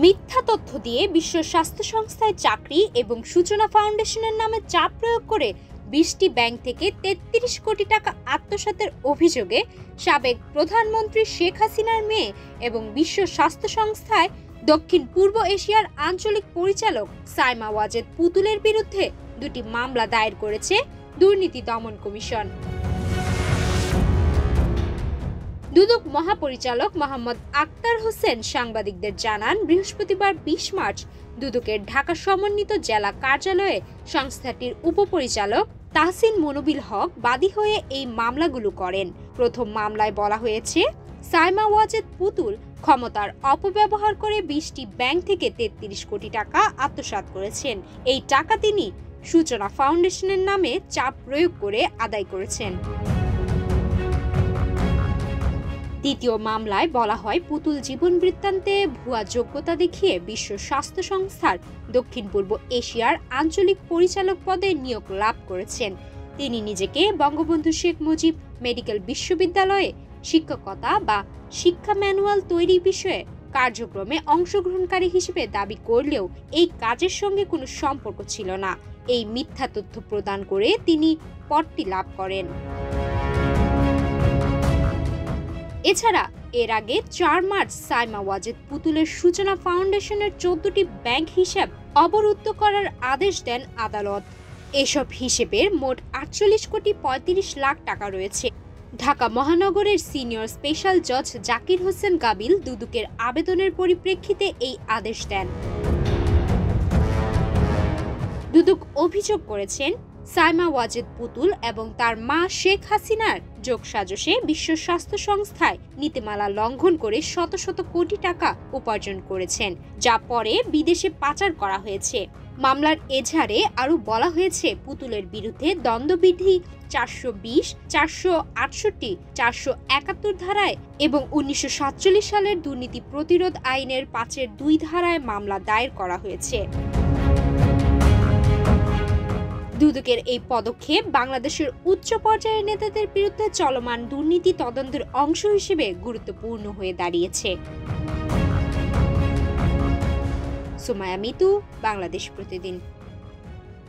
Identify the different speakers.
Speaker 1: মিথ্যা তথ্য দিয়ে বিশ্ব স্বাস্থ্য সংস্থায় চাকরি এবং সূচনা ফাউন্ডেশনের নামে চাপ প্রয়োগ করে 20টি ব্যাংক থেকে 33 কোটি টাকা আত্মসাতের অভিযোগে সাবেক প্রধানমন্ত্রী শেখ হাসিনার মেয়ে এবং বিশ্ব স্বাস্থ্য সংস্থায় দক্ষিণ পূর্ব এশিয়ার আঞ্চলিক পরিচালক সাইমা ওয়াজেদ পুতুলের বিরুদ্ধে দুটি মামলা দায়ের করেছে দুর্নীতি দমন কমিশন। দুদক মহাপরিচালক মোহাম্মদ আক্তার হোসেন সাংবাদিকদের জানান, বৃহস্পতিবার 20 মার্চ দুদকের ঢাকা সমন্বিত জেলা কার্যালয়ে সংস্থাটির উপপরিচালক তাহসিন মনোবিল হক বাদী হয়ে এই মামলাগুলো করেন। প্রথম মামলায় বলা হয়েছে, সাইমা ওয়াজেদ পুতুল ক্ষমতার অপব্যবহার করে 20টি ব্যাংক থেকে 33 কোটি টাকা আত্মসাৎ করেছেন। এই টাকা তিনি সূচনা ফাউন্ডেশনের নামে চাপ প্রয়োগ করে আদায় করেছেন। দ্বিতীয় মামলায় বলা হয়, পুতুল জীবন বৃত্তান্তে ভুয়া যোগ্যতা দেখিয়ে বিশ্ব স্বাস্থ্য সংস্থার দক্ষিণ পূর্ব এশিয়ার আঞ্চলিক পরিচালক পদে নিয়োগ লাভ করেছেন। তিনি নিজেকে বঙ্গবন্ধু শেখ মুজিব মেডিকেল বিশ্ববিদ্যালয়ে শিক্ষকতা বা শিক্ষা ম্যানুয়াল তৈরি বিষয়ে কার্যক্রমে অংশগ্রহণকারী হিসেবে দাবি করলেও এই কাজের সঙ্গে কোনো সম্পর্ক ছিল না। এই মিথ্যা তথ্য প্রদান করে তিনি পদটি লাভ করেন। এছাড়া এর আগে 4 মার্চ সাইমা ওয়াজেদ পুতুলের সূচনা ফাউন্ডেশনের 14টি ব্যাংক হিসাব অবরুদ্ধ করার আদেশ দেন আদালত। এসব হিসেবের মোট 48 কোটি 35 লাখ টাকা রয়েছে। ঢাকা মহানগরের সিনিয়র স্পেশাল জজ জাকির হোসেন কাবিল দুদকের আবেদনের পরিপ্রেক্ষিতে এই আদেশ দেন। দুদক অভিযোগ করেছেন, সাইমা ওয়াজেদ পুতুল এবং তার মা শেখ হাসিনার যোগসাজশে বিশ্ব স্বাস্থ্য সংস্থায় নীতিমালা লঙ্ঘন করে শত শত কোটি টাকা উপার্জন করেছেন, যা পরে বিদেশে পাচার করা হয়েছে। মামলার এজাহারে আরও বলা হয়েছে, পুতুলের বিরুদ্ধে দণ্ডবিধি 420, 468, 471 ধারায় এবং 1947 সালের দুর্নীতি প্রতিরোধ আইনের 5-2 ধারায় মামলা দায়ের করা হয়েছে। দুদকের এই পদক্ষেপ বাংলাদেশের উচ্চ পর্যায়ের নেতাদের বিরুদ্ধে চলমান দুর্নীতি তদন্তের অংশ হিসেবে গুরুত্বপূর্ণ হয়ে দাঁড়িয়েছে। সুমায়া মিতু, বাংলাদেশ প্রতিদিন।